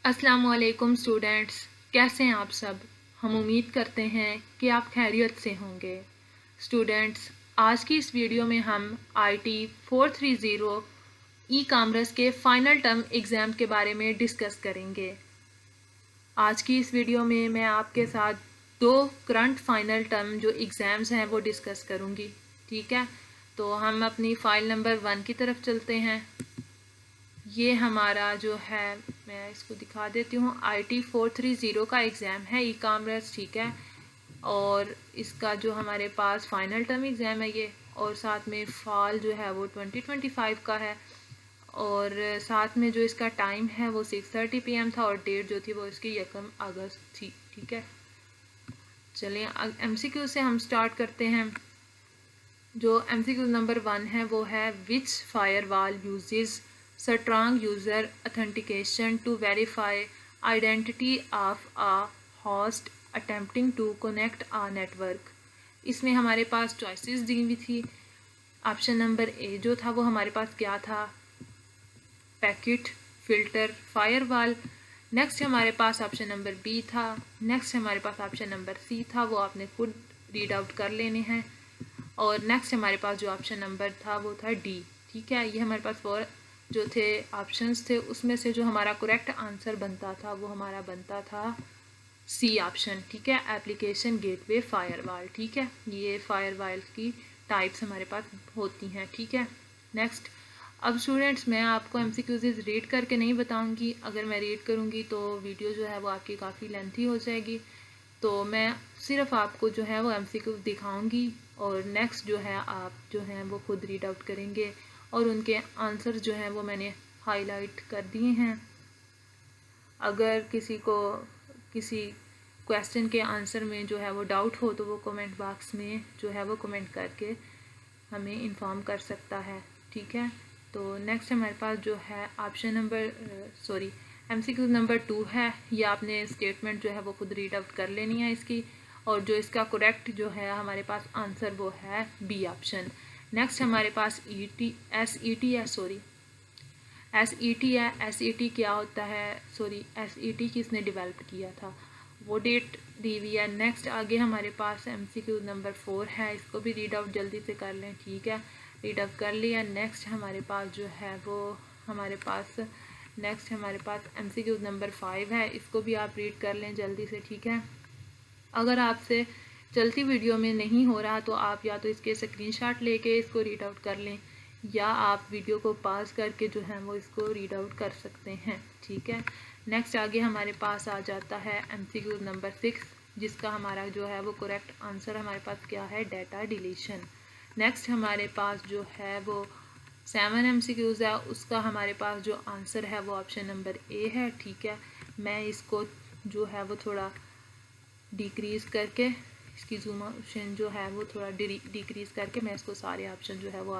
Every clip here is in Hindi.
अस्सलामुअलैकुम स्टूडेंट्स, कैसे हैं आप सब। हम उम्मीद करते हैं कि आप खैरियत से होंगे। स्टूडेंट्स, आज की इस वीडियो में हम IT 430 ई कॉमर्स के फ़ाइनल टर्म एग्ज़ाम के बारे में डिस्कस करेंगे। आज की इस वीडियो में मैं आपके साथ दो करंट फाइनल टर्म जो एग्ज़ाम्स हैं वो डिस्कस करूँगी। ठीक है, तो हम अपनी फ़ाइल नंबर 1 की तरफ चलते हैं। ये हमारा जो है, मैं इसको दिखा देती हूँ, IT 430 का एग्ज़ाम है ई कॉमर्स। ठीक है, और इसका जो हमारे पास फाइनल टर्म एग्ज़ाम है ये, और साथ में फॉल जो है वो 2025 का है, और साथ में जो इसका टाइम है वो 6:30 PM था, और डेट जो थी वो इसकी 1 अगस्त थी। ठीक है, चलिए MCQ से हम स्टार्ट करते हैं। जो MCQ नंबर 1 है वो है which firewall uses strong user authentication to verify identity of a host attempting to connect a network. इसमें हमारे पास चॉइसेस दी हुई थी। ऑप्शन नंबर ए जो था वो हमारे पास क्या था, पैकेट फिल्टर फायरवॉल। नेक्स्ट हमारे पास ऑप्शन नंबर बी था। नेक्स्ट हमारे पास ऑप्शन नंबर सी था, वो आपने खुद रीड आउट कर लेने हैं। और नेक्स्ट हमारे पास जो ऑप्शन नंबर था वो था डी। ठीक है, ये हमारे पास फोर जो थे ऑप्शंस थे, उसमें से जो हमारा करेक्ट आंसर बनता था वो हमारा बनता था सी ऑप्शन। ठीक है, एप्लीकेशन गेटवे फायरवॉल। ठीक है, ये फायरवॉल की टाइप्स हमारे पास होती हैं। ठीक है, नेक्स्ट। अब स्टूडेंट्स, मैं आपको MCQs रीड करके नहीं बताऊंगी। अगर मैं रीड करूंगी तो वीडियो जो है वो आपकी काफ़ी लेंथी हो जाएगी, तो मैं सिर्फ आपको जो है वो MCQ दिखाऊंगी, और नेक्स्ट जो है आप जो हैं वो खुद रीड आउट करेंगे, और उनके आंसर जो हैं वो मैंने हाईलाइट कर दिए हैं। अगर किसी को किसी क्वेश्चन के आंसर में जो है वो डाउट हो तो वो कमेंट बॉक्स में जो है वो कमेंट करके हमें इन्फॉर्म कर सकता है। ठीक है, तो नेक्स्ट हमारे पास जो है ऑप्शन नंबर MCQ नंबर 2 है। ये आपने स्टेटमेंट जो है वो खुद रीड आउट कर लेनी है इसकी, और जो इसका करेक्ट जो है हमारे पास आंसर वो है बी ऑप्शन। नेक्स्ट हमारे पास SET है। SET क्या होता है, SET किसने डेवलप किया था, वो डेट दी हुई है। नेक्स्ट आगे हमारे पास MCQ नंबर 4 है, इसको भी रीड आउट जल्दी से कर लें। ठीक है, रीड आउट कर लिया। नेक्स्ट हमारे पास जो है वो नेक्स्ट हमारे पास MCQ नंबर 5 है, इसको भी आप रीड कर लें जल्दी से। ठीक है, अगर आपसे चलती वीडियो में नहीं हो रहा तो आप या तो इसके स्क्रीनशॉट लेके इसको रीड आउट कर लें, या आप वीडियो को पॉज करके जो है वो इसको रीड आउट कर सकते हैं। ठीक है, नेक्स्ट आगे हमारे पास आ जाता है MCQ नंबर 6, जिसका हमारा जो है वो करेक्ट आंसर हमारे पास क्या है, डाटा डिलीशन। नेक्स्ट हमारे पास जो है वो 7 MCQs है, उसका हमारे पास जो आंसर है वो ऑप्शन नंबर ए है। ठीक है, मैं इसको जो है वो थोड़ा डिक्रीज़ करके, इसकी जूम ऑप्शन जो है वो थोड़ा डिक्रीज़ करके मैं इसको सारे ऑप्शन जो है वो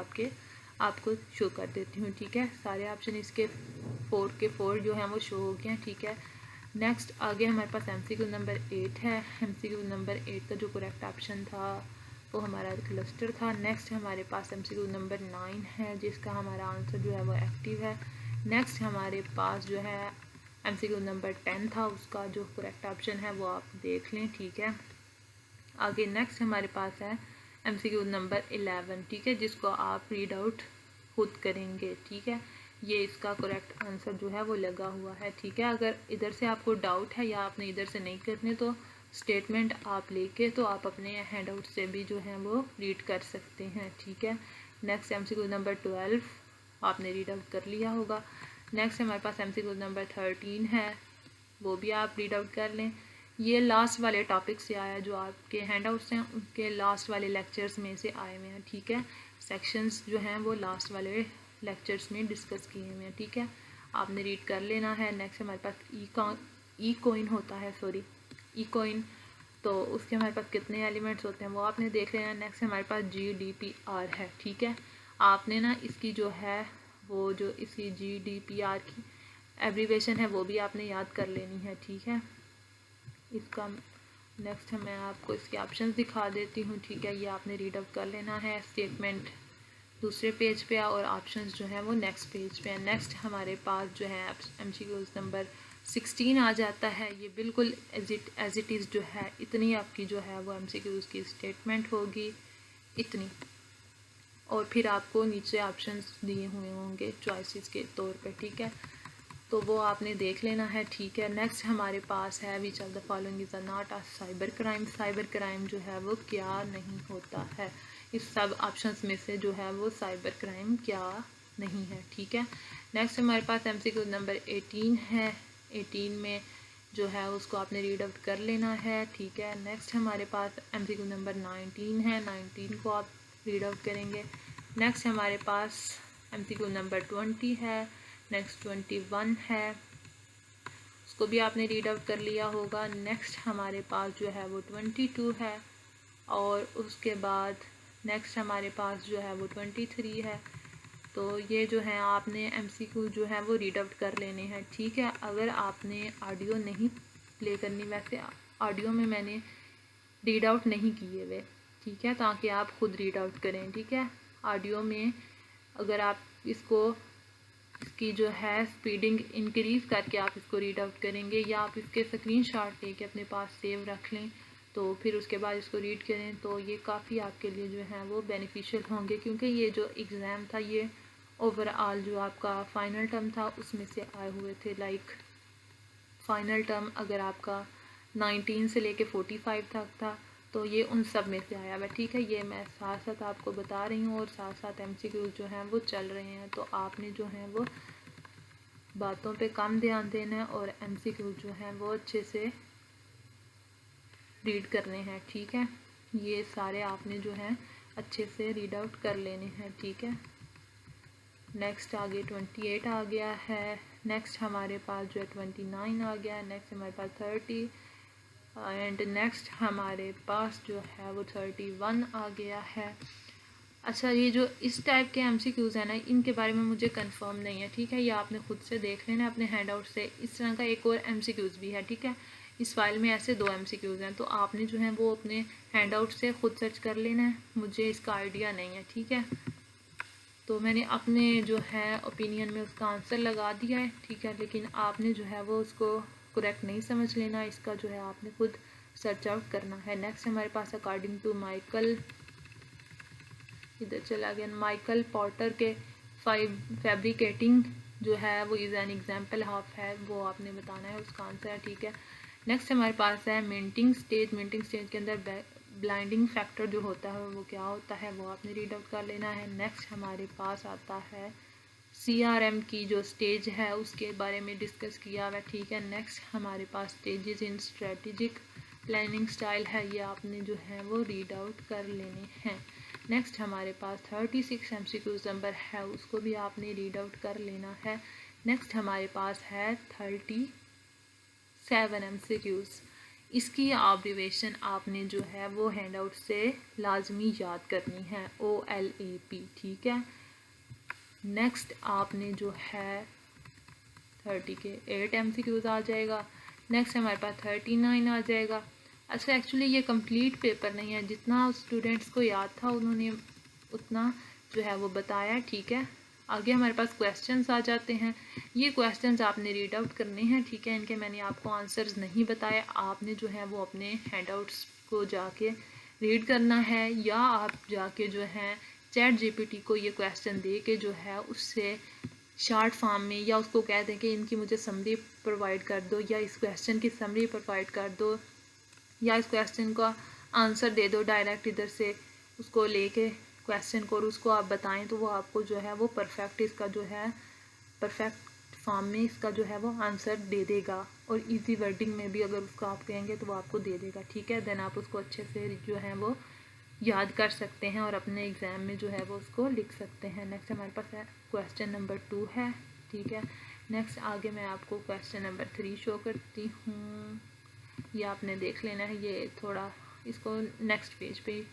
आपको शो कर देती हूँ। ठीक है, सारे ऑप्शन इसके 4 के 4 जो हैं वो शो हो गए हैं। ठीक है, नेक्स्ट आगे हमारे पास MCQ नंबर 8 है। MCQ नंबर 8 का जो करेक्ट ऑप्शन था वो हमारा क्लस्टर था। नेक्स्ट हमारे पास MCQ नंबर 9 है, जिसका हमारा आंसर जो है वो एक्टिव है। नेक्स्ट हमारे पास जो है MCQ नंबर 10 था, उसका जो करेक्ट ऑप्शन है वो आप देख लें। ठीक है, आगे नेक्स्ट हमारे पास है MCQ नंबर 11। ठीक है, जिसको आप रीड आउट खुद करेंगे। ठीक है, ये इसका करेक्ट आंसर जो है वो लगा हुआ है। ठीक है, अगर इधर से आपको डाउट है या आपने इधर से नहीं करने तो स्टेटमेंट आप लेके तो आप अपने हैंड आउट से भी जो है वो रीड कर सकते हैं। ठीक है, नेक्स्ट MCQ नंबर 12 आपने रीड आउट कर लिया होगा। नेक्स्ट हमारे पास MCQ नंबर 13 है, वो भी आप रीड आउट कर लें। ये लास्ट वाले टॉपिक से आया, जो आपके हैंड आउट्स हैं उनके लास्ट वाले लेक्चर्स में से आए हुए हैं। ठीक है, सेक्शंस जो हैं वो लास्ट वाले लेक्चर्स में डिस्कस किए हुए हैं। ठीक है, आपने रीड कर लेना है। नेक्स्ट हमारे पास ई कोइन होता है, ई कोइन, तो उसके हमारे पास कितने एलिमेंट्स होते हैं वो आपने देख लेना है। नेक्स्ट हमारे पास GDPR है। ठीक है, आपने ना इसकी जो है वो जो इसी GDPR की एब्रीवेशन है वो भी आपने याद कर लेनी है। ठीक है, इसका नेक्स्ट मैं आपको इसके ऑप्शंस दिखा देती हूँ। ठीक है, ये आपने रीड आउट कर लेना है। स्टेटमेंट दूसरे पेज पे और ऑप्शंस जो है वो नेक्स्ट पेज पे है। नेक्स्ट हमारे पास जो है MCQs नंबर 16 आ जाता है। ये बिल्कुल एज इट इज़ जो है इतनी आपकी जो है वो MCQs की स्टेटमेंट होगी, इतनी। और फिर आपको नीचे ऑप्शंस दिए हुए होंगे चॉइसेस के तौर पे, ठीक है, तो वो आपने देख लेना है, ठीक है। नेक्स्ट हमारे पास है which of the following is not a cyber crime. Cyber crime जो है वो क्या नहीं होता है, इस सब ऑप्शंस में से जो है वो साइबर क्राइम क्या नहीं है, ठीक है। नेक्स्ट हमारे पास MCQ नंबर 18 है। 18 में जो है उसको आपने रीड आउट कर लेना है, ठीक है। नेक्स्ट हमारे पास MCQ नंबर 19 है। 19 को आप रीड आउट करेंगे। नेक्स्ट हमारे पास MCQ नंबर 20 है। नेक्स्ट 21 है, उसको भी आपने रीड आउट कर लिया होगा। नेक्स्ट हमारे पास जो है वो 22 है और उसके बाद नेक्स्ट हमारे पास जो है वो 23 है। तो ये जो है आपने MCQ जो है वो रीड आउट कर लेने हैं, ठीक है। अगर आपने ऑडियो नहीं प्ले करनी, वैसे ऑडियो में मैंने रीड आउट नहीं किए हुए, ठीक है, ताकि आप खुद रीड आउट करें, ठीक है। ऑडियो में अगर आप इसकी जो है स्पीडिंग इंक्रीज़ करके आप इसको रीड आउट करेंगे या आप इसके स्क्रीनशॉट लेके अपने पास सेव रख लें, तो फिर उसके बाद इसको रीड करें, तो ये काफ़ी आपके लिए जो है वो बेनिफिशियल होंगे। क्योंकि ये जो एग्ज़ाम था ये ओवरऑल जो आपका फ़ाइनल टर्म था उसमें से आए हुए थे। लाइक फ़ाइनल टर्म अगर आपका 19 से लेके 45 तक था तो ये उन सब में से आया हुआ, ठीक है। ये मैं साथ साथ आपको बता रही हूँ और साथ साथ MCQ जो हैं वो चल रहे हैं, तो आपने जो है वो बातों पे कम ध्यान देना है और MCQ जो हैं वो अच्छे से रीड करने हैं, ठीक है। ये सारे आपने जो है अच्छे से रीड आउट कर लेने हैं, ठीक है। नेक्स्ट आगे 28 आ गया है। नेक्स्ट हमारे पास जो है 29 आ गया है। नेक्स्ट हमारे पास 30 एंड नेक्स्ट हमारे पास जो है वो 31 आ गया है। अच्छा, ये जो इस टाइप के MCQs हैं ना, इनके बारे में मुझे कंफर्म नहीं है, ठीक है। ये आपने खुद से देख लेना अपने हैंडआउट से। इस तरह का एक और MCQs भी है, ठीक है। इस फाइल में ऐसे 2 MCQs हैं, तो आपने जो है वो अपने हैंडआउट से खुद सर्च कर लेना है। मुझे इसका आइडिया नहीं है, ठीक है, तो मैंने अपने जो है ओपिनियन में उसका आंसर लगा दिया है, ठीक है। लेकिन आपने जो है वो उसको करेक्ट नहीं समझ लेना, इसका जो है आपने खुद सर्च आउट करना है। नेक्स्ट हमारे पास अकॉर्डिंग टू माइकल, इधर चला गया, माइकल पॉटर के फैब्रिकेटिंग जो है वो इज़ एन एग्जाम्पल ऑफ है, वो आपने बताना है उसका आंसर है, ठीक है। नेक्स्ट हमारे पास है मिंटिंग स्टेज। मिंटिंग स्टेज के अंदर ब्लाइंडिंग फैक्टर जो होता है वो क्या होता है, वो आपने रीड आउट कर लेना है। नेक्स्ट हमारे पास आता है CRM की जो स्टेज है उसके बारे में डिस्कस किया हुआ है, ठीक है। नेक्स्ट हमारे पास stages in strategic planning style है, ये आपने जो है वो रीड आउट कर लेने हैं। नेक्स्ट हमारे पास 36 MCQs नंबर है, उसको भी आपने रीड आउट कर लेना है। नेक्स्ट हमारे पास है 37 MCQs। इसकी ऑब्जर्वेशन आपने जो है वो हैंड आउट से लाजमी याद करनी है, OLAP, ठीक है। नेक्स्ट आपने जो है 30 के 8 MCQs आ जाएगा। नेक्स्ट हमारे पास 39 आ जाएगा। अच्छा, एक्चुअली ये कंप्लीट पेपर नहीं है, जितना स्टूडेंट्स को याद था उन्होंने उतना जो है वो बताया, ठीक है। आगे हमारे पास क्वेश्चंस आ जाते हैं। ये क्वेश्चंस आपने रीड आउट करने हैं, ठीक है। इनके मैंने आपको आंसर्स नहीं बताए, आपने जो है वो अपने हैंडआउट्स को जाके रीड करना है या आप जाके जो है ChatGPT को ये क्वेश्चन दे के जो है उससे शॉर्ट फॉर्म में या उसको कह दें कि इनकी मुझे समरी प्रोवाइड कर दो या इस क्वेश्चन की समरी प्रोवाइड कर दो या इस क्वेश्चन का आंसर दे दो डायरेक्ट इधर से उसको लेके क्वेश्चन को और उसको आप बताएं, तो वो आपको जो है वो परफेक्ट इसका जो है परफेक्ट फॉर्म में इसका जो है वो आंसर दे देगा और इजी वर्डिंग में भी अगर उसको आप कहेंगे तो वो आपको दे देगा, ठीक है। देन आप उसको अच्छे से जो है वो याद कर सकते हैं और अपने एग्ज़ाम में जो है वो उसको लिख सकते हैं। नेक्स्ट हमारे पास है क्वेश्चन नंबर 2 है, ठीक है। नेक्स्ट आगे मैं आपको क्वेश्चन नंबर 3 शो करती हूँ, ये आपने देख लेना है। ये थोड़ा इसको नेक्स्ट पेज पे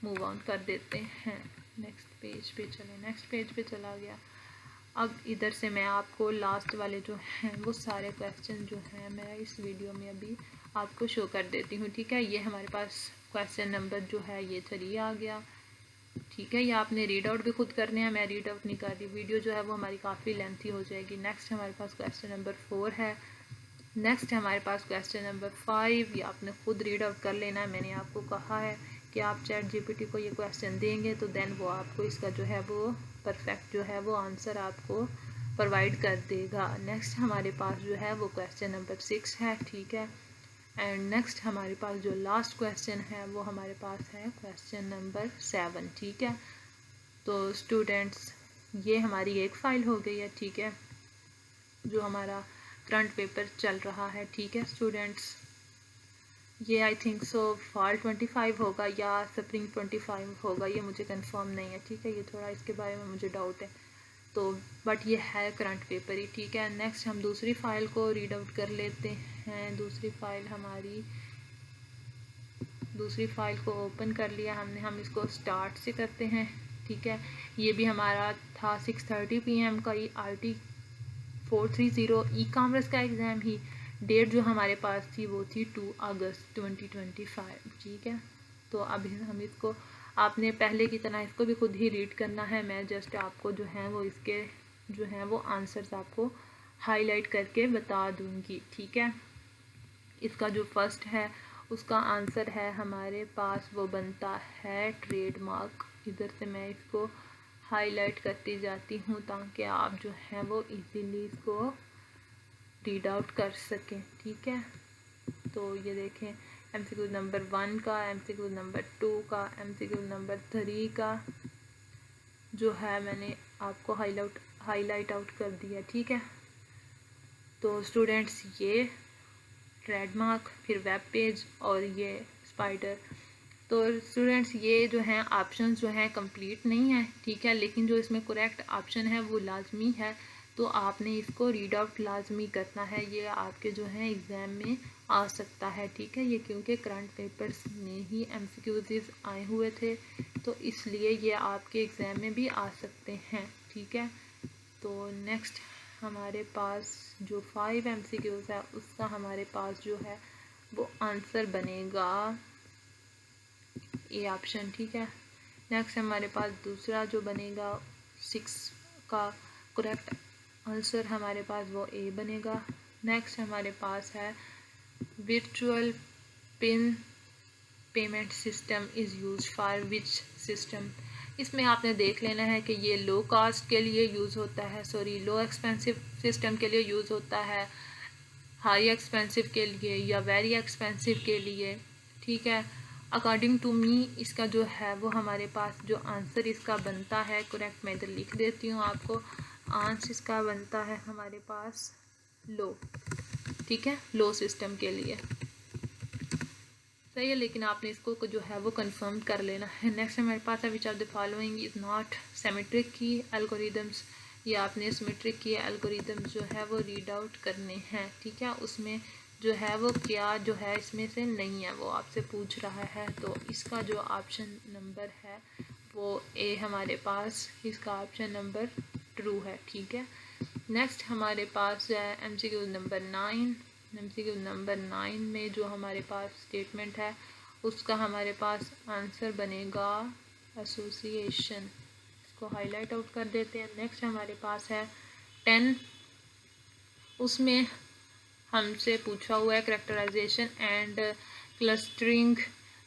मूव ऑन कर देते हैं। नेक्स्ट पेज पे चले, नेक्स्ट पेज पे चला गया। अब इधर से मैं आपको लास्ट वाले जो हैं वो सारे क्वेश्चन जो हैं मैं इस वीडियो में अभी आपको शो कर देती हूँ, ठीक है। ये हमारे पास क्वेश्चन नंबर जो है ये 3 आ गया। ठीक है, ये आपने रीड आउट भी खुद करने हैं, मैं रीड आउट नहीं कर रही, वीडियो जो है वो हमारी काफ़ी लेंथी हो जाएगी। नेक्स्ट हमारे पास क्वेश्चन नंबर 4 है। नेक्स्ट हमारे पास क्वेश्चन नंबर 5, ये आपने खुद रीड आउट कर लेना है। मैंने आपको कहा है कि आप चैट जीपीटी को ये क्वेश्चन देंगे तो देन वो आपको इसका जो है वो परफेक्ट जो है वो आंसर आपको प्रोवाइड कर देगा। नेक्स्ट हमारे पास जो है वो क्वेश्चन नंबर 6 है, ठीक है। एंड नेक्स्ट हमारे पास जो लास्ट क्वेश्चन है वो हमारे पास है क्वेश्चन नंबर 7, ठीक है। तो स्टूडेंट्स ये हमारी एक फ़ाइल हो गई है, ठीक है, जो हमारा करंट पेपर चल रहा है, ठीक है स्टूडेंट्स। ये आई थिंक सो फॉल 25 होगा या स्प्रिंग 25 होगा, ये मुझे कंफर्म नहीं है, ठीक है, ये थोड़ा इसके बारे में मुझे डाउट है। तो बट ये है करंट पेपर ही, ठीक है। नेक्स्ट हम दूसरी फ़ाइल को रीड आउट कर लेते हैं। दूसरी फ़ाइल को ओपन कर लिया हमने, हम इसको स्टार्ट से करते हैं, ठीक है। ये भी हमारा था 6:30 PM का RT 430 ई-कॉमर्स का एग्ज़ाम ही। डेट जो हमारे पास थी वो थी 2 अगस्त 2025, ठीक है। तो अभी हम इसको, आपने पहले की तरह इसको भी खुद ही रीड करना है। मैं जस्ट आपको जो है वो इसके जो हैं वो आंसर्स आपको हाईलाइट करके बता दूंगी, ठीक है। इसका जो फर्स्ट है उसका आंसर है हमारे पास, वो बनता है ट्रेडमार्क। इधर से मैं इसको हाईलाइट करती जाती हूँ ताकि आप जो है वो इजीली इसको रीड आउट कर सकें, ठीक है। तो ये देखें, MCQ नंबर 1 का, MCQ नंबर 2 का, MCQ नंबर 3 का जो है मैंने आपको हाईलाइट आउट कर दिया, ठीक है। तो स्टूडेंट्स ये ट्रेडमार्क, फिर वेब पेज और ये स्पाइडर। तो स्टूडेंट्स ये जो हैं ऑप्शन जो हैं कंप्लीट नहीं है, ठीक है, लेकिन जो इसमें करेक्ट ऑप्शन है वो लाजमी है। तो आपने इसको रीड आउट लाजमी करना है, ये आपके जो हैं एग्ज़ाम में आ सकता है, ठीक है। ये क्योंकि करंट पेपर्स में ही MCQs आए हुए थे तो इसलिए ये आपके एग्ज़ाम में भी आ सकते हैं, ठीक है। तो नेक्स्ट हमारे पास जो 5 MCQs है उसका हमारे पास जो है वो आंसर बनेगा ए ऑप्शन, ठीक है। नेक्स्ट हमारे पास दूसरा जो बनेगा 6 का करेक्ट आंसर हमारे पास वो ए बनेगा। नेक्स्ट हमारे पास है virtual pin payment system is use for which system. इसमें आपने देख लेना है कि ये लो कॉस्ट के लिए यूज़ होता है, लो एक्सपेंसिव सिस्टम के लिए यूज़ होता है, हाई एक्सपेंसिव के लिए या वेरी एक्सपेंसिव के लिए, ठीक है। अकॉर्डिंग टू मी इसका जो है वो हमारे पास जो आंसर इसका बनता है करेक्ट, मैं इधर लिख देती हूँ आपको। आंसर इसका बनता है हमारे पास लो, ठीक है, लो सिस्टम के लिए सही है, लेकिन आपने इसको जो है वो कंफर्म कर लेना है। नेक्स्ट हमारे पास है which of the following is not symmetric की एल्गोरिदम्स। ये आपने सिमेट्रिक की एल्गोरिदम्स जो है वो रीड आउट करने हैं, ठीक है। उसमें जो है वो क्या जो है इसमें से नहीं है वो आपसे पूछ रहा है। तो इसका जो ऑप्शन नंबर है वो ए हमारे पास, इसका ऑप्शन नंबर ट्रू है, ठीक है। नेक्स्ट हमारे पास है MCQ नंबर 9। MCQ नंबर 9 में जो हमारे पास स्टेटमेंट है उसका हमारे पास आंसर बनेगा एसोसिएशन। इसको हाईलाइट आउट कर देते हैं। नेक्स्ट हमारे पास है 10, उसमें हमसे पूछा हुआ है characterization and clustering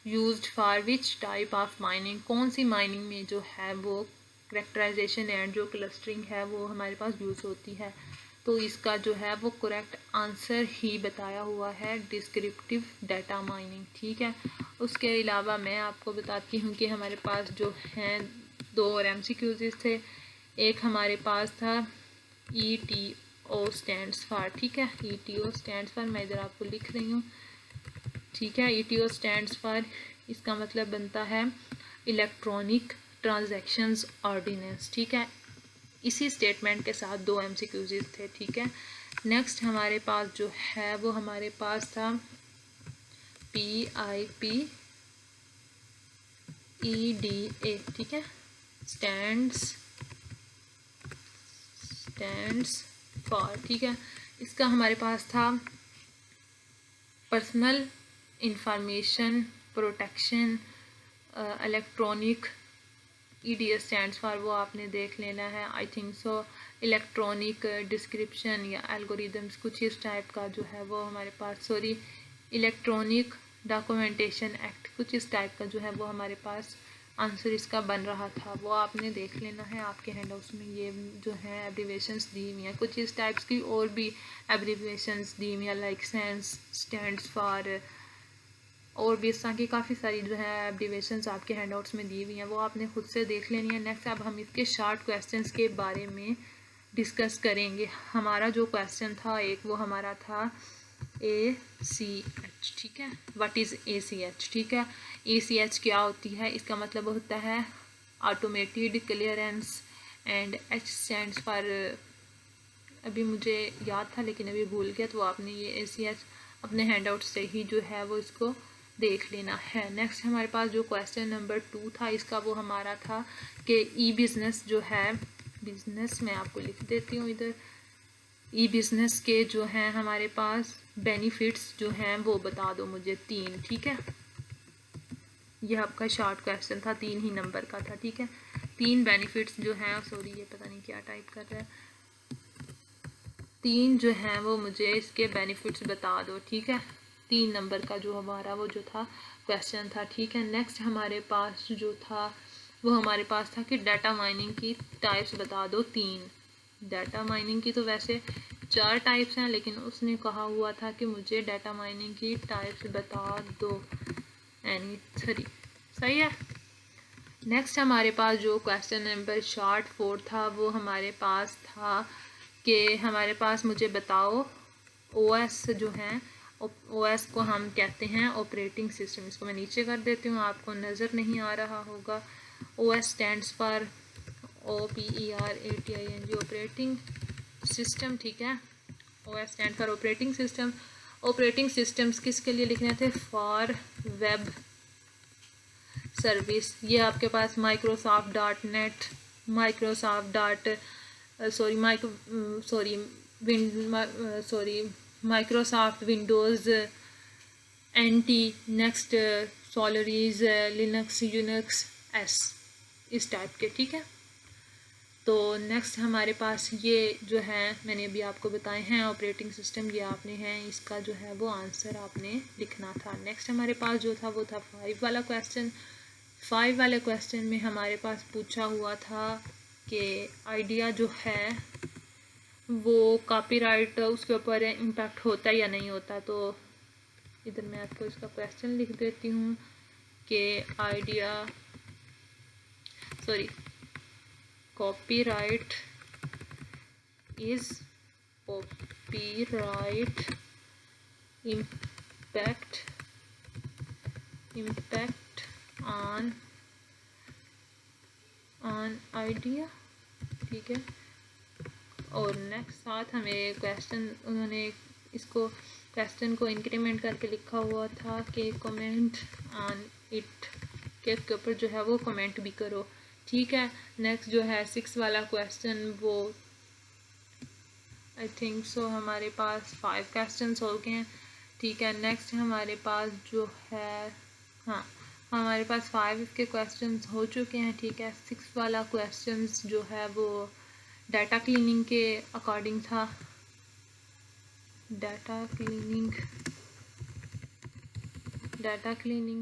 used for which type of mining. कौन सी माइनिंग में जो है वो कैरेक्टराइजेशन एंड जो क्लस्टरिंग है वो हमारे पास यूज़ होती है। तो इसका जो है वो करेक्ट आंसर ही बताया हुआ है डिस्क्रिप्टिव डाटा माइनिंग, ठीक है। उसके अलावा मैं आपको बताती हूँ कि हमारे पास जो हैं 2 और MCQs थे। एक हमारे पास था ETO स्टैंड्स फॉर, ठीक है, ETO स्टैंड्स फॉर, मैं इधर आपको लिख रही हूँ, ठीक है। ETO स्टैंड्स फॉर, इसका मतलब बनता है इलेक्ट्रॉनिक ट्रांजैक्शंस ऑर्डिनेंस, ठीक है। इसी स्टेटमेंट के साथ 2 MCQs थे, ठीक है। नेक्स्ट हमारे पास जो है वो हमारे पास था PIPEDA, ठीक है, स्टैंड्स फॉर, ठीक है। इसका हमारे पास था personal information protection electronic EDS stands for वो आपने देख लेना है। I think so electronic description या एल्गोरिदम्स कुछ इस टाइप का जो है वो हमारे पास, सॉरी इलेक्ट्रॉनिक डॉक्यूमेंटेशन एक्ट कुछ इस टाइप का जो है वो हमारे पास आंसर इसका बन रहा था, वो आपने देख लेना है। आपके हैंडआउट्स में ये जो है एब्रीवेशंस दी हुई हैं कुछ इस टाइप्स की, और भी एब्रीवेशंस दी हुई हैं लाइक सेंस स्टैंड्स फॉर, और भी इस तरह की काफ़ी सारी जो है एब्रीवेशंस आपके हैंडआउट्स में दी हुई हैं, वो आपने खुद से देख लेनी है। नेक्स्ट अब हम इसके शॉर्ट क्वेश्चंस के बारे में डिस्कस करेंगे। हमारा जो क्वेश्चन था एक, वो हमारा था ACH, ठीक है। व्हाट इज़ ACH, ठीक है। ACH क्या होती है, इसका मतलब होता है automated clearance, and H stands for, अभी मुझे याद था लेकिन अभी भूल गया, तो आपने ये ACH अपने हैंडआउट से ही जो है वो इसको देख लेना है। नेक्स्ट हमारे पास जो क्वेश्चन नंबर 2 था, इसका वो हमारा था कि ई-बिज़नेस जो है, बिज़नेस मैं आपको लिख देती हूँ इधर, ई-बिज़नेस के जो हैं हमारे पास बेनिफिट्स जो हैं वो बता दो मुझे 3, ठीक है। यह आपका शॉर्ट क्वेश्चन था, 3 ही नंबर का था, ठीक है। 3 बेनिफिट्स जो हैं, सॉरी ये पता नहीं क्या टाइप कर रहा है, 3 जो हैं वो मुझे इसके बेनिफिट्स बता दो, ठीक है। 3 नंबर का जो हमारा वो जो था क्वेश्चन था, ठीक है। नेक्स्ट हमारे पास जो था वो हमारे पास था कि डाटा माइनिंग की टाइप्स बता दो 3। डाटा माइनिंग की तो वैसे 4 टाइप्स हैं, लेकिन उसने कहा हुआ था कि मुझे डाटा माइनिंग की टाइप्स बता दो एनी 3, सही है। नेक्स्ट हमारे पास जो क्वेश्चन नंबर शॉर्ट 4 था, वो हमारे पास था कि हमारे पास मुझे बताओ OS जो हैं, OS को हम कहते हैं ऑपरेटिंग सिस्टम। इसको मैं नीचे कर देती हूँ, आपको नज़र नहीं आ रहा होगा। OS stands for OPERATING, operating system, ठीक है। OS stand for operating system. Operating systems किसके लिए लिखने थे, फॉर वेब सर्विस। ये आपके पास Microsoft.net, Microsoft Windows NT, next Solaris, Linux, Unix, एस, इस टाइप के, ठीक है। तो नेक्स्ट हमारे पास ये जो है मैंने अभी आपको बताए हैं ऑपरेटिंग सिस्टम, ये आपने हैं, इसका जो है वो आंसर आपने लिखना था। नेक्स्ट हमारे पास जो था वो था 5 वाला क्वेश्चन। 5 वाले क्वेश्चन में हमारे पास पूछा हुआ था कि आइडिया जो है वो कॉपीराइट उसके ऊपर इम्पैक्ट होता है या नहीं होता। तो इधर मैं आपको इसका क्वेश्चन लिख देती हूँ कि idea, sorry, copyright is copyright impact on idea, ठीक है। और नेक्स्ट साथ हमें क्वेश्चन, उन्होंने इसको क्वेश्चन को इंक्रीमेंट करके लिखा हुआ था कि कमेंट ऑन इट, के ऊपर जो है वो कमेंट भी करो, ठीक है। नेक्स्ट जो है 6 वाला क्वेश्चन, वो आई थिंक सो हमारे पास 5 क्वेश्चंस हो गए हैं, ठीक है। नेक्स्ट हमारे पास जो है, हाँ हमारे पास 5 इसके क्वेश्चंस हो चुके हैं, ठीक है। 6 वाला क्वेश्चंस जो है वो डाटा क्लीनिंग के अकॉर्डिंग था, डाटा क्लीनिंग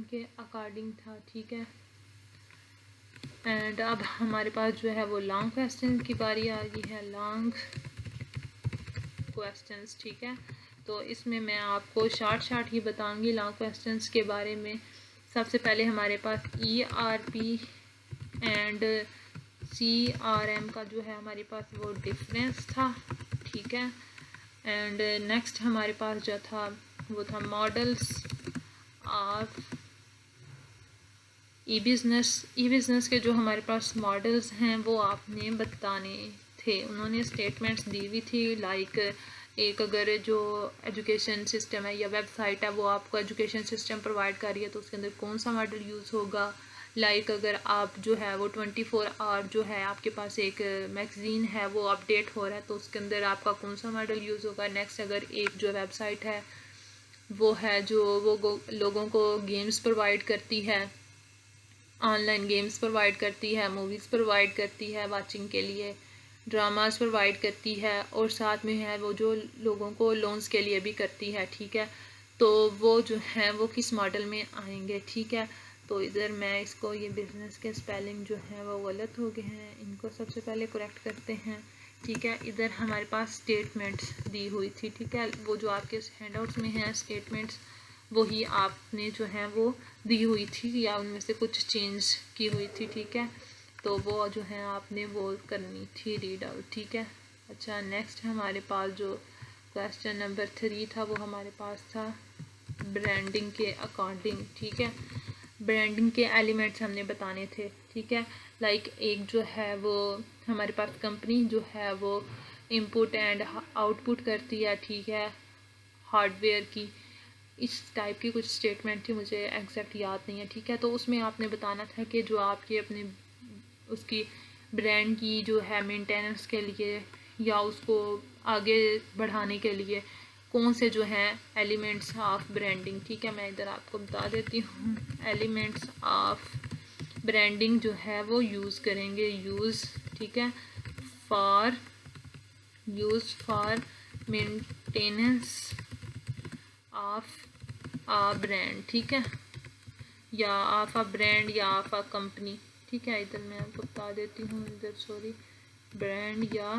के अकॉर्डिंग था, ठीक है। एंड अब हमारे पास जो है वो लॉन्ग क्वेश्चन की बारी आ गई है, लॉन्ग क्वेश्चंस, ठीक है। तो इसमें मैं आपको शॉर्ट ही बताऊंगी लॉन्ग क्वेश्चंस के बारे में। सबसे पहले हमारे पास ERP एंड CRM का जो है हमारे पास वो डिफरेंस था, ठीक है। एंड नेक्स्ट हमारे पास जो था वो था मॉडल्स ऑफ ई-बिज़नेस के जो हमारे पास मॉडल्स हैं वो आपने बताने थे। उन्होंने स्टेटमेंट्स दी हुई थी लाइक, एक अगर जो एजुकेशन सिस्टम है या वेबसाइट है वो आपको एजुकेशन सिस्टम प्रोवाइड कर रही है तो उसके अंदर कौन सा मॉडल यूज़ होगा। लाइक अगर आप जो है वो 24 आवर जो है आपके पास एक मैगज़ीन है वो अपडेट हो रहा है तो उसके अंदर आपका कौन सा मॉडल यूज़ होगा। नेक्स्ट अगर एक जो वेबसाइट है वो है जो वो लोगों को गेम्स प्रोवाइड करती है ऑनलाइन गेम्स प्रोवाइड करती है, मूवीज़ प्रोवाइड करती है वाचिंग के लिए, ड्रामास प्रोवाइड करती है, और साथ में है वो जो लोगों को लोन्स के लिए भी करती है, ठीक है। तो वो जो है वो किस मॉडल में आएंगे, ठीक है। तो इधर मैं इसको, ये बिज़नेस के स्पेलिंग जो है वो गलत हो गए हैं, इनको सबसे पहले करेक्ट करते हैं, ठीक है। इधर हमारे पास स्टेटमेंट्स दी हुई थी, ठीक है। वो जो आपके हैंडआउट्स में हैं स्टेटमेंट्स, वही आपने जो है वो दी हुई थी या उनमें से कुछ चेंज की हुई थी, ठीक है। तो वो जो है आपने वो करनी थी रीड आउट, ठीक है। अच्छा, नेक्स्ट हमारे पास जो क्वेश्चन नंबर 3 था वो हमारे पास था ब्रांडिंग के अकॉर्डिंग, ठीक है। ब्रांडिंग के एलिमेंट्स हमने बताने थे, ठीक है। लाइक एक जो है वो हमारे पास कंपनी जो है वो इनपुट एंड आउटपुट करती है, ठीक है, हार्डवेयर की। इस टाइप की कुछ स्टेटमेंट थी, मुझे एग्जैक्ट याद नहीं है, ठीक है। तो उसमें आपने बताना था कि जो आपके अपने उसकी ब्रांड की जो है मेंटेनेंस के लिए या उसको आगे बढ़ाने के लिए कौन से जो हैं एलिमेंट्स ऑफ ब्रांडिंग, ठीक है। मैं इधर आपको बता देती हूँ, एलिमेंट्स ऑफ ब्रांडिंग जो है वो यूज़ करेंगे, यूज़, ठीक है, for maintenance of a brand, ठीक है, या ऑफ अ ब्रांड या ऑफ अ कंपनी, ठीक है। इधर मैं आपको बता देती हूँ, इधर सॉरी, ब्रांड या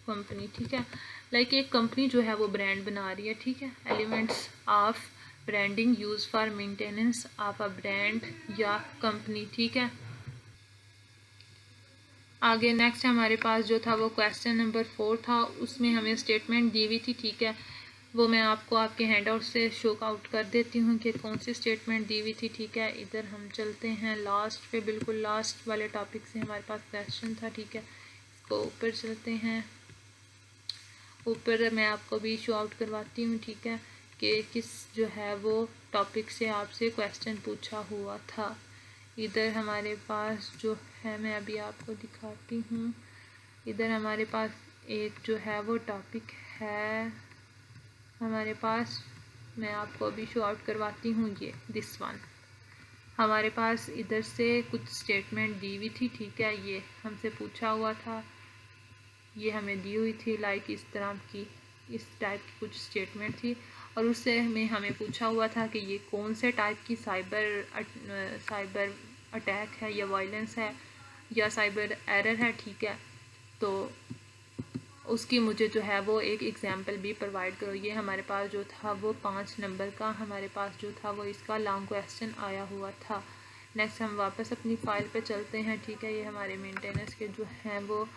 कंपनी, ठीक है। लाइक एक कंपनी जो है वो ब्रांड बना रही है, ठीक है। Elements of branding use for maintenance of a brand या कंपनी, ठीक है। आगे नेक्स्ट हमारे पास जो था वो क्वेश्चन नंबर 4 था, उसमें हमें स्टेटमेंट दी हुई थी, ठीक है। वो मैं आपको आपके हैंडआउट से शो आउट कर देती हूँ कि कौन सी स्टेटमेंट दी हुई थी, ठीक है। इधर हम चलते हैं लास्ट पे, बिल्कुल लास्ट वाले टॉपिक से हमारे पास क्वेश्चन था, ठीक है। इसको ऊपर चलते हैं, ऊपर मैं आपको भी शो आउट करवाती हूँ, ठीक है, कि किस जो है वो टॉपिक से आपसे क्वेश्चन पूछा हुआ था। इधर हमारे पास जो है, मैं अभी आपको दिखाती हूँ, इधर हमारे पास एक जो है वो टॉपिक है हमारे पास, मैं आपको अभी शो आउट करवाती हूँ, ये दिस वन। हमारे पास इधर से कुछ स्टेटमेंट दी हुई थी, ठीक है, ये हमसे पूछा हुआ था, ये हमें दी हुई थी, लाइक इस तरह की, इस टाइप की कुछ स्टेटमेंट थी, और उससे हमें पूछा हुआ था कि ये कौन से टाइप की साइबर अटैक है या वायलेंस है या साइबर एरर है, ठीक है। तो उसकी मुझे जो है वो एक एग्जांपल भी प्रोवाइड करो। ये हमारे पास जो था वो 5 नंबर का हमारे पास जो था वो इसका लॉन्ग क्वेश्चन आया हुआ था। नेक्स्ट हम वापस अपनी फ़ाइल पे चलते हैं, ठीक है। ये हमारे मेंटेनेंस के जो हैं वो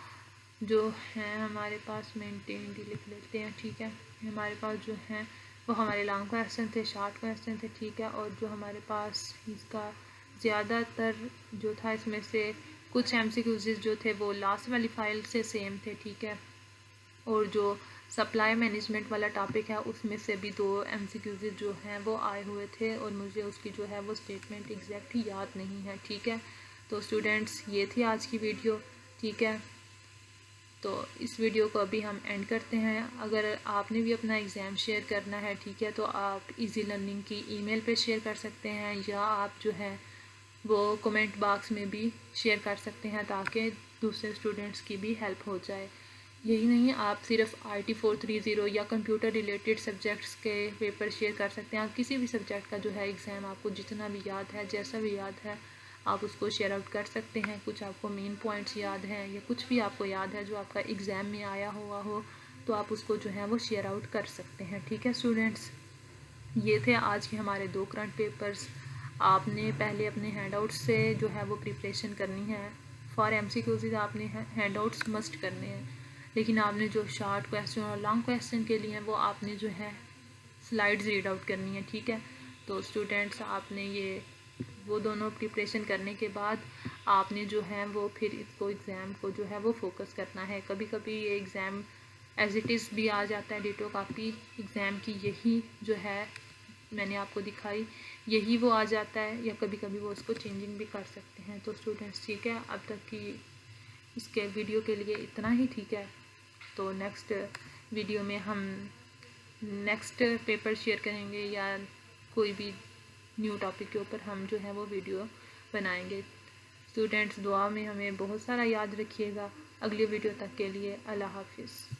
जो हैं हमारे पास मेंटेन लिख लेते हैं, ठीक है। हमारे पास जो हैं वो हमारे लॉन्ग क्वेश्चन थे, शॉर्ट क्वेश्चन थे, ठीक है। और जो हमारे पास इसका ज़्यादातर जो था, इसमें से कुछ MCQs जो थे वो लास्ट वाली फ़ाइल से सेम थे, ठीक है। और जो सप्लाई मैनेजमेंट वाला टॉपिक है उसमें से भी 2 MCQs जो हैं वो आए हुए थे, और मुझे उसकी जो है वो स्टेटमेंट एग्जैक्ट ही याद नहीं है, ठीक है। तो स्टूडेंट्स, ये थी आज की वीडियो, ठीक है। तो इस वीडियो को अभी हम एंड करते हैं। अगर आपने भी अपना एग्ज़ाम शेयर करना है, ठीक है, तो आप इजी लर्निंग की ईमेल पे शेयर कर सकते हैं, या आप जो है वो कमेंट बॉक्स में भी शेयर कर सकते हैं, ताकि दूसरे स्टूडेंट्स की भी हेल्प हो जाए। यही नहीं, आप सिर्फ IT 430 या कंप्यूटर रिलेटेड सब्जेक्ट्स के पेपर शेयर कर सकते हैं। आप किसी भी सब्जेक्ट का जो है एग्ज़ाम आपको जितना भी याद है, जैसा भी याद है, आप उसको शेयर आउट कर सकते हैं। कुछ आपको मेन पॉइंट्स याद हैं या कुछ भी आपको याद है जो आपका एग्ज़ाम में आया हुआ हो, तो आप उसको जो है वो शेयर आउट कर सकते हैं, ठीक है स्टूडेंट्स। ये थे आज के हमारे 2 करंट पेपर्स। आपने पहले अपने हैंडआउट्स से जो है वो प्रिपरेशन करनी है। फॉर MCQs आपने हैंडआउट्स मस्ट करने हैं, लेकिन आपने जो शॉर्ट क्वेश्चन और लॉन्ग क्वेश्चन के लिए हैं वो आपने जो है स्लाइड्स रीड आउट करनी है, ठीक है। तो स्टूडेंट्स, आपने ये वो दोनों प्रिपरेशन करने के बाद आपने जो है वो फिर इसको एग्ज़ाम को जो है वो फोकस करना है। कभी कभी ये एग्ज़ाम एज इट इज़ भी आ जाता है, डिटो कॉपी एग्ज़ाम की यही जो है मैंने आपको दिखाई, यही वो आ जाता है, या कभी कभी वो उसको चेंजिंग भी कर सकते हैं। तो स्टूडेंट्स, ठीक है, अब तक की इसके वीडियो के लिए इतना ही, ठीक है। तो नेक्स्ट वीडियो में हम नेक्स्ट पेपर शेयर करेंगे, या कोई भी न्यू टॉपिक के ऊपर हम जो है वो वीडियो बनाएंगे। स्टूडेंट्स दुआ में हमें बहुत सारा याद रखिएगा। अगली वीडियो तक के लिए अल्लाह हाफिज़।